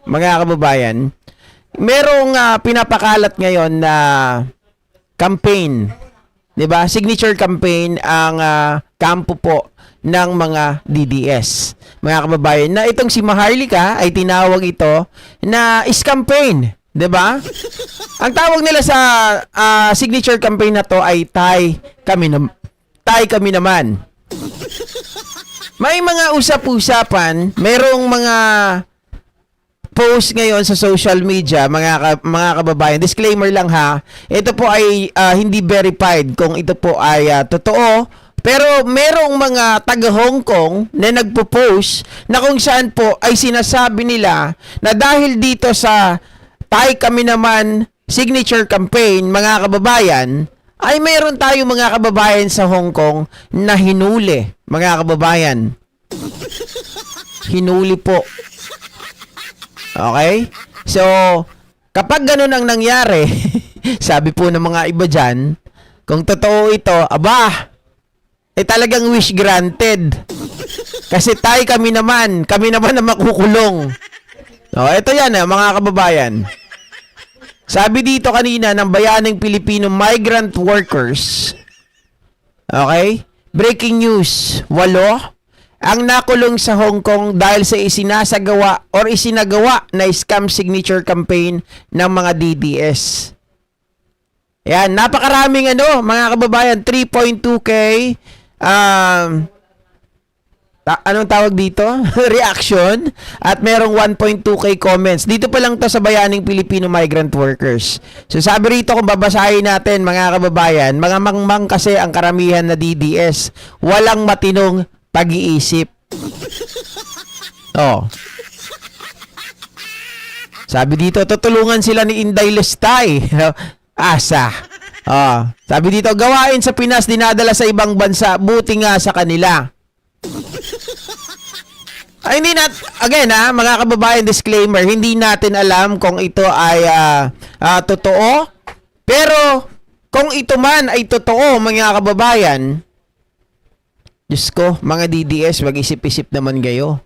Mga kababayan, merong pinapakalat ngayon na campaign, 'di ba? Signature campaign ang kampo po ng mga DDS. Mga kababayan, na itong si Maharlika ay tinawag ito na campaign, 'di ba? Ang tawag nila sa signature campaign na to ay Tay Kami Naman. May mga usap-usapan, merong mga post ngayon sa social media, mga kababayan. Disclaimer lang ha. Ito po ay hindi verified kung ito po ay totoo. Pero merong mga taga Hong Kong na nagpo-post na kung saan po ay sinasabi nila na dahil dito sa Tay Kami Naman signature campaign, mga kababayan, ay mayroon tayong mga kababayan sa Hong Kong na hinuli, mga kababayan. Hinuli po. Okay? So, kapag ganun ang nangyari, sabi po ng mga iba dyan, kung totoo ito, aba, talagang wish granted. Kasi kami naman na makukulong. Ito yan, mga kababayan. Sabi dito kanina ng Bayaning Pilipino Migrant Workers, okay? Breaking news, 8 ang nakulong sa Hong Kong dahil sa isinagawa na scam signature campaign ng mga DDS. Yan, napakaraming mga kababayan, 3.2K anong tawag dito? Reaction at merong 1.2K comments. Dito pa lang to sa Bayaning Filipino Migrant Workers. So sabi rito kung babasahin natin, mga kababayan, mga mangmang kasi ang karamihan na DDS, walang matinong pag-iisip. Sabi dito, tutulungan sila ni Inday Lestay. Asa. Sabi dito, gawain sa Pinas dinadala sa ibang bansa, buti nga sa kanila. Ay, hindi again mga kababayan, disclaimer, hindi natin alam kung ito ay totoo. Pero kung ito man ay totoo, mga kababayan, Diyos ko, mga DDS, mag-isip-isip naman kayo.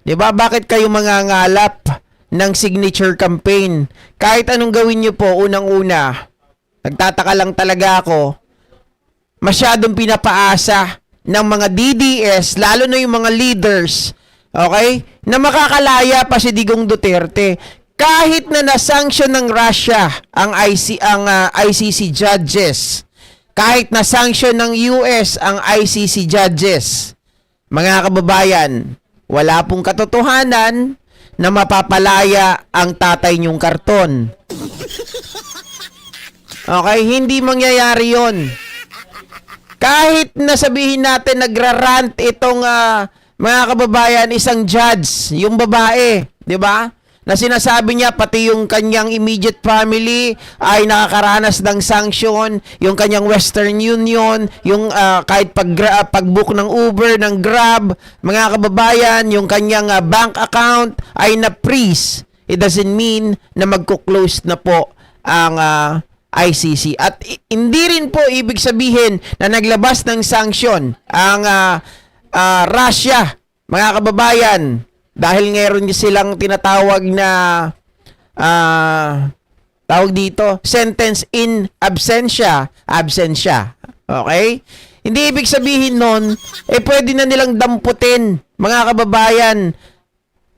'Di ba? Bakit kayo mangangalap ng signature campaign? Kahit anong gawin niyo po, unang-una, nagtataka lang talaga ako, masyadong pinapaasa ng mga DDS, lalo na yung mga leaders, okay, na makakalaya pa si Digong Duterte. Kahit na na-sanction ng Russia ang ICC judges, kahit na sanction ng US ang ICC judges, mga kababayan, wala pong katotohanan na mapapalaya ang tatay niyong karton. Okay, hindi mangyayari yon. Kahit na sabihin natin nagrarant itong mga kababayan, isang judge, yung babae, di ba? Na sinasabi niya pati yung kanyang immediate family ay nakakaranas ng sanction, yung kanyang Western Union, yung kahit pag-book ng Uber, ng Grab, mga kababayan, yung kanyang bank account ay na-freeze. It doesn't mean na magko-close na po ang ICC. At hindi rin po ibig sabihin na naglabas ng sanction ang Russia, mga kababayan, dahil ngayon silang tinatawag na tawag dito, sentence in absentia. Okay? Hindi ibig sabihin nun, pwede na nilang damputin, mga kababayan,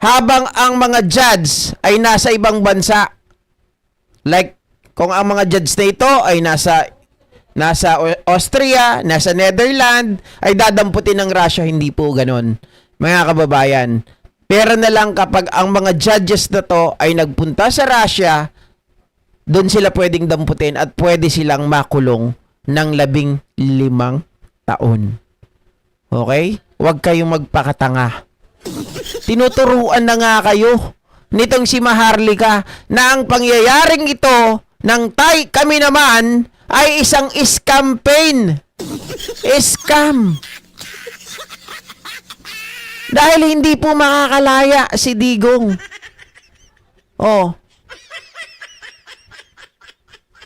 habang ang mga judge ay nasa ibang bansa. Like, kung ang mga judge na ito ay nasa Austria, nasa Netherlands, ay dadamputin ng Russia. Hindi po ganon, mga kababayan. Pero na lang kapag ang mga judges na to ay nagpunta sa Russia, doon sila pwedeng damputin at pwede silang makulong ng 15 taon. Okay? Huwag kayong magpakatanga. Tinuturuan na nga kayo nitong si Maharlika na ang pangyayaring ito ng Tay Kami Naman ay isang campaign. Scam. Dahil hindi po makakalaya si Digong.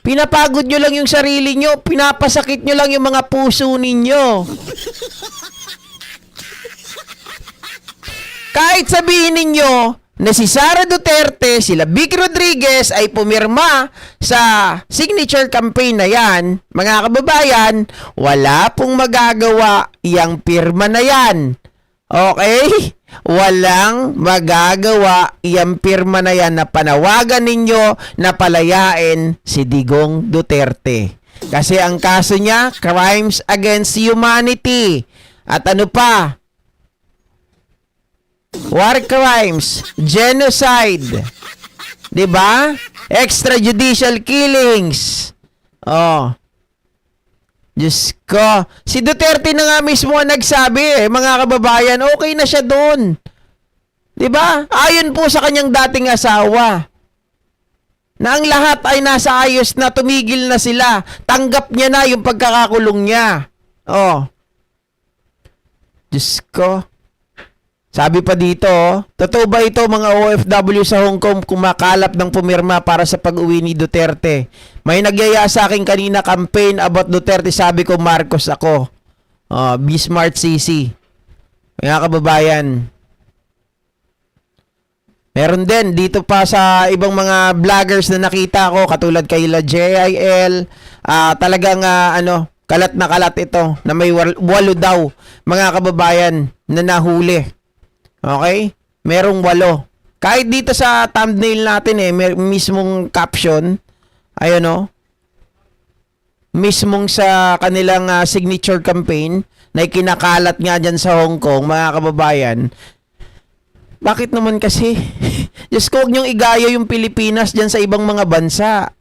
Pinapagod nyo lang yung sarili nyo. Pinapasakit nyo lang yung mga puso ninyo. Kahit sabihin ninyo na si Sara Duterte, sila Vic Rodriguez ay pumirma sa signature campaign na yan, mga kababayan, wala pong magagawa yang pirma na yan. Okay? Walang magagawa yang pirma na yan na panawagan ninyo na palayain si Digong Duterte. Kasi ang kaso niya, crimes against humanity. At ano pa? War crimes, genocide, 'di ba? Extrajudicial killings. Oh. Diyos ko. Si Duterte na nga mismo ang nagsabi, mga kababayan, okay na siya doon. 'Di ba? Ayon po sa kanyang dating asawa. Na ang lahat ay nasa ayos na, tumigil na sila. Tanggap niya na yung pagkakakulong niya. Oh. Diyos ko. Sabi pa dito, totoo ba ito mga OFW sa Hong Kong kumakalap ng pumirma para sa pag-uwi ni Duterte? May nagyaya sa akin kanina campaign about Duterte, sabi ko Marcos ako. Bismart CC. Mga kababayan. Meron din dito pa sa ibang mga vloggers na nakita ko katulad kay La JIL, talagang kalat na kalat ito na may walo daw mga kababayan na nahuli. Okay? Merong 8. Kahit dito sa thumbnail natin may mismong caption, ayun mismong sa kanilang signature campaign na ikinakalat nga dyan sa Hong Kong, mga kababayan. Bakit naman kasi? Diyos ko, huwag niyong igaya yung Pilipinas dyan sa ibang mga bansa.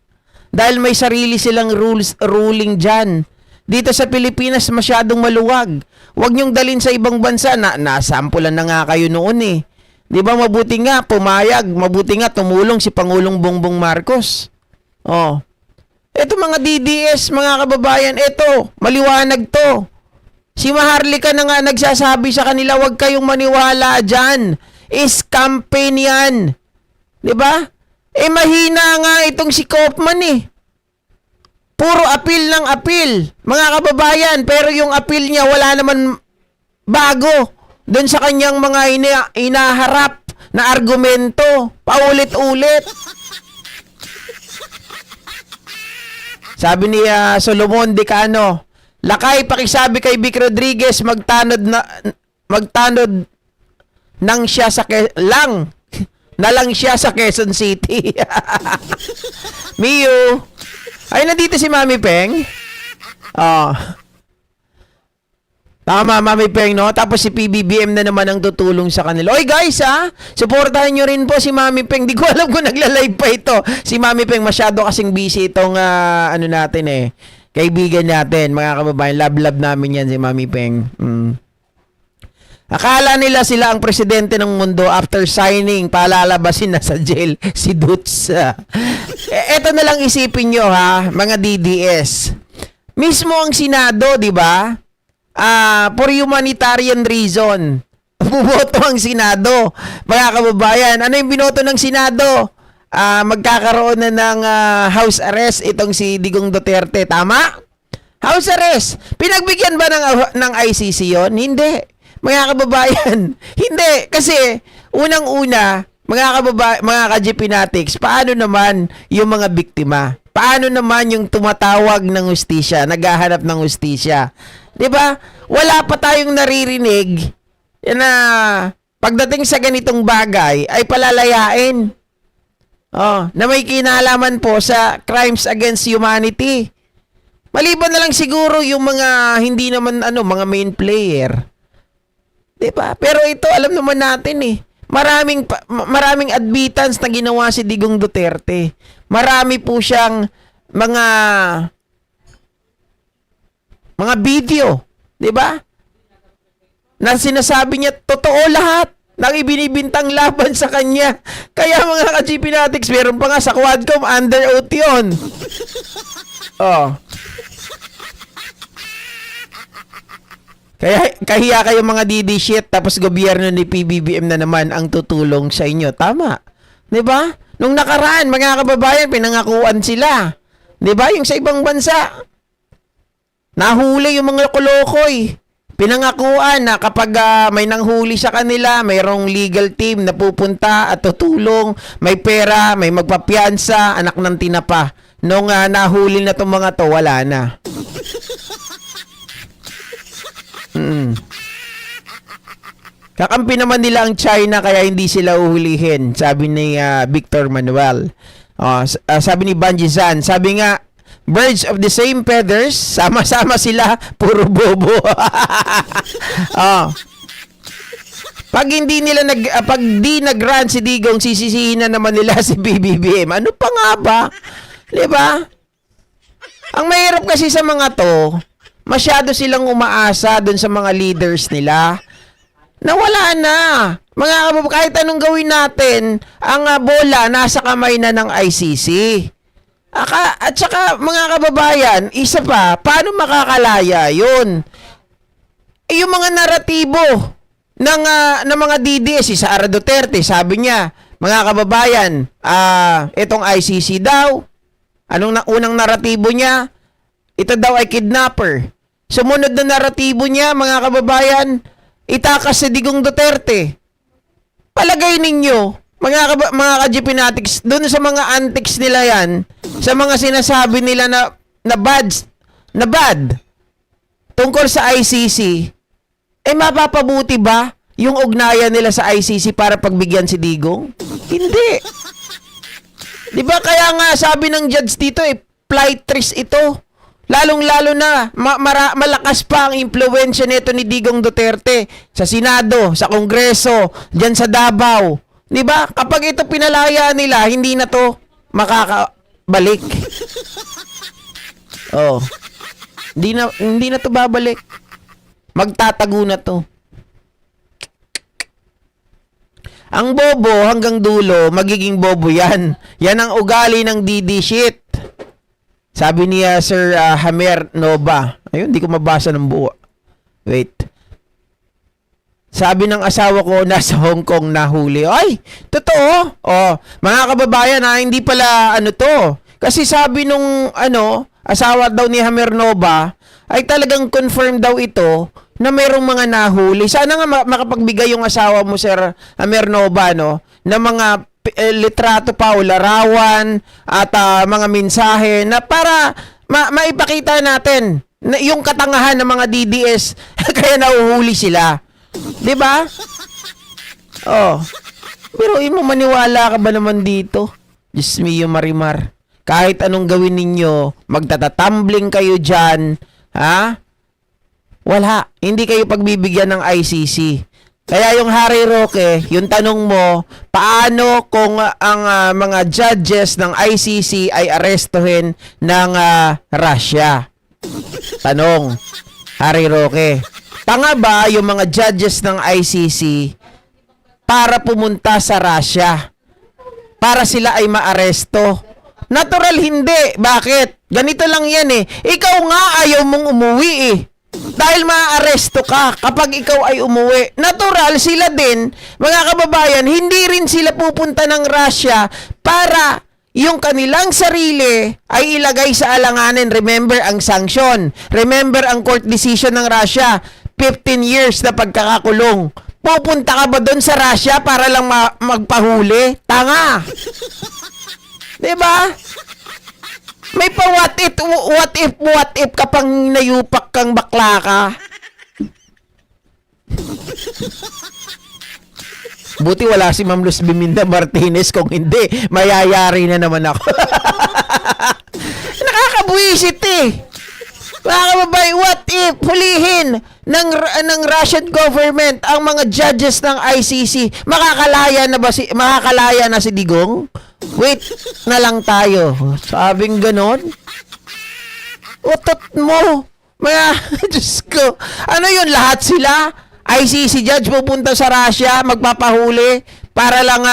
Dahil may sarili silang ruling dyan. Dito sa Pilipinas, masyadong maluwag. Huwag niyong dalhin sa ibang bansa na nasampulan na nga kayo noon eh. Di ba mabuti nga pumayag, mabuti nga tumulong si Pangulong Bongbong Marcos. Oh. Ito mga DDS, mga kababayan, ito, maliwanag to. Si Maharlika na nga nagsasabi sa kanila, huwag kayong maniwala dyan. Is campaign yan. Di ba? Mahina nga itong si Kaufman eh. Puro appeal ng appeal, mga kababayan. Pero yung appeal niya wala naman bago doon sa kanyang mga inaharap na argumento. Paulit-ulit. Sabi ni Solomon Dicano, lakay pakisabi kay Vic Rodriguez magtanod nang siya sa lang siya sa Quezon City. Miyo. Ay, nandito si Mami Peng. Tama, Mami Peng, no? Tapos si PBBM na naman ang tutulong sa kanila. Oy, guys, supportahan nyo rin po si Mami Peng. Di ko alam kung nagla-live pa ito. Si Mami Peng, masyado kasing busy itong, natin kaibigan natin, mga kababayan. Love namin yan si Mami Peng. Akala nila sila ang presidente ng mundo after signing, palalabasin na sa jail si Dutz. Eto na lang isipin nyo mga DDS. Mismo ang Senado, di ba? For humanitarian reason. Bumoto ang Senado. Mga kababayan, ano yung binoto ng Senado? Magkakaroon na ng house arrest itong si Digong Duterte. Tama? House arrest. Pinagbigyan ba ng ICC yon? Hindi. Mga kababayan, hindi. Kasi, unang-una, mga ka-GP Natics, paano naman yung mga biktima? Paano naman yung tumatawag ng hustisya, naghahanap ng hustisya? 'Di ba? Wala pa tayong naririnig na pagdating sa ganitong bagay ay palalayain. Na may kinalaman po sa crimes against humanity. Maliban na lang siguro yung mga hindi naman mga main player. 'Di ba? Pero ito alam naman natin maraming admittance na ginawa si Digong Duterte. Marami po siyang mga video, 'di ba? Na sinasabi niya totoo lahat ng ibinibintang laban sa kanya. Kaya mga ka-GP Natics, meron pa nga sa Quadcom under oath 'yon. Kaya kahiya kayo mga DD shit, tapos gobyerno ni PBBM na naman ang tutulong sa inyo. Tama. 'Di ba? Nung nakaraan, mga kababayan, pinangakuan sila. 'Di ba? Yung sa ibang bansa, nahuli yung mga kolokoy. Pinangakuan na kapag may nanghuli sa kanila, mayroong legal team na pupunta at tutulong, may pera, may magpapiyansa, anak ng tinapa. Nung nahuli na itong mga to, wala na. Kakampi naman nila ang China kaya hindi sila uhulihin, sabi ni Victor Manuel. Sabi ni Banji Zan, sabi nga, birds of the same feathers, sama-sama sila, puro bobo. Pag di nag-run si Digong, sisisihin na naman nila si BBBM. Ano pa nga ba? 'Di ba? Ang mahirap kasi sa mga to, masyado silang umaasa dun sa mga leaders nila. Nawala na. Kahit anong gawin natin, ang bola nasa kamay na ng ICC. At saka, mga kababayan, isa pa, paano makakalaya yun? Yung mga naratibo ng mga DDS, si Sara Duterte, sabi niya, mga kababayan, itong ICC daw, anong unang naratibo niya? Ito daw ay kidnapper. Sumunod na naratibo niya, mga kababayan, itakas si Digong Duterte. Palagay ninyo, mga ka-Jeepinatics, doon sa mga antics nila yan, sa mga sinasabi nila na bad tungkol sa ICC, mapapabuti ba yung ugnayan nila sa ICC para pagbigyan si Digong? Hindi. Di ba kaya nga sabi ng judge dito, flight risk ito. Lalong-lalo na, malakas pa ang impluwensya nito ni Digong Duterte sa Senado, sa Kongreso, dyan sa Davao. Di ba? Kapag ito pinalaya nila, hindi na to makakabalik. Hindi na to babalik. Magtatago na to. Ang bobo hanggang dulo, magiging bobo yan. Yan ang ugali ng DD shit. Sabi niya Sir Hamer Nova. Ayun, di ko mabasa ng buo. Wait. Sabi ng asawa ko, nasa Hong Kong nahuli. Ay, totoo. Mga kababayan, hindi pala to. Kasi sabi nung asawa daw ni Hamer Nova, ay talagang confirm daw ito na mayroong mga nahuli. Sana nga makapagbigay yung asawa mo, Sir Hamer Nova, na mga litrato pa o larawan at mga mensahe na para maipakita natin na yung katangahan ng mga DDS kaya nahuhuli sila. 'Di ba? Pero mo maniwala ka ba naman dito? Diyos mio Marimar. Kahit anong gawin ninyo, magtatatumbling kayo diyan, ha? Wala, hindi kayo pagbibigyan ng ICC. Kaya yung Harry Roque, yung tanong mo, paano kung ang mga judges ng ICC ay arestuhin ng Russia? Tanong, Harry Roque. Tanga ba yung mga judges ng ICC para pumunta sa Russia? Para sila ay maaresto? Natural hindi. Bakit? Ganito lang yan Ikaw nga ayaw mong umuwi Dahil maaaresto ka kapag ikaw ay umuwi. Natural sila din, mga kababayan, hindi rin sila pupunta ng Russia para yung kanilang sarili ay ilagay sa alanganin. Remember ang sanction. Remember ang court decision ng Russia. 15 years na pagkakakulong. Pupunta ka ba doon sa Russia para lang magpahuli? Tanga! Diba? May pa what if kapang nayupak kang bakla ka? Buti wala si Ma'am Luz Biminda Martinez, kung hindi, mayayari na naman ako. Nakakabuisit Mga kababayan, what if hulihin ng Russian government ang mga judges ng ICC? Makakalaya na si Digong? Wait na lang tayo. Sabing ganon? Utot mo. Mga, Diyos ko. Ano yun, lahat sila? ICC judge pupunta sa Russia, magpapahuli para lang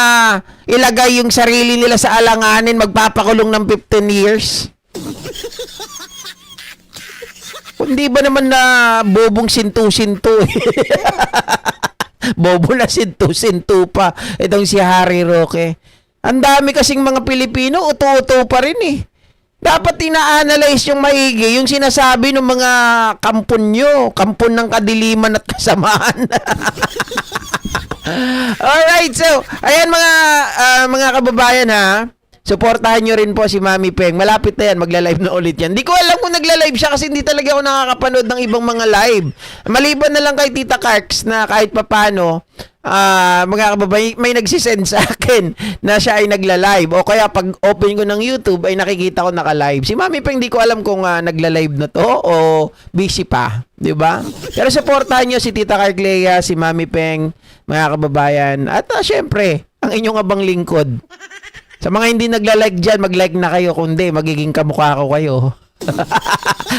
ilagay yung sarili nila sa alanganin, magpapakulong ng 15 years? Hindi ba naman na bobong sintu-sintu Bobo na sintu-sintu pa itong si Harry Roque. Ang dami kasing mga Pilipino, uto-uto pa rin Dapat ina-analyze yung maigi, yung sinasabi ng mga kampon nyo, kampon ng kadiliman at kasamaan. Alright, so, ayan mga kababayan ha. Suportahan nyo rin po si Mami Peng. Malapit na yan, magla-live na ulit yan. Di ko alam kung nagla-live siya kasi hindi talaga ako nakakapanood ng ibang mga live. Maliban na lang kay Tita Karks na kahit papano, mga kababayan, may nagsisend sa akin na siya ay nagla-live. O kaya pag open ko ng YouTube ay nakikita ko naka-live. Si Mami Peng, di ko alam kung nagla-live na to o busy pa. Di ba? Pero supportahan nyo si Tita Carclea, si Mami Peng, mga kababayan. At syempre, ang inyong abang lingkod. Sa mga hindi nagla-like dyan, mag-like na kayo. Kundi, magiging kamukha ko kayo.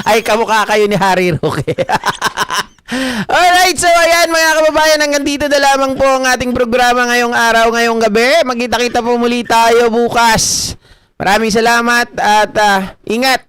Ay, kamukha kayo ni Harry Roque. Alright, so ayan mga kababayan, hanggang dito na lamang po ang ating programa ngayong araw, ngayong gabi. Magkita-kita po muli tayo bukas. Maraming salamat at ingat.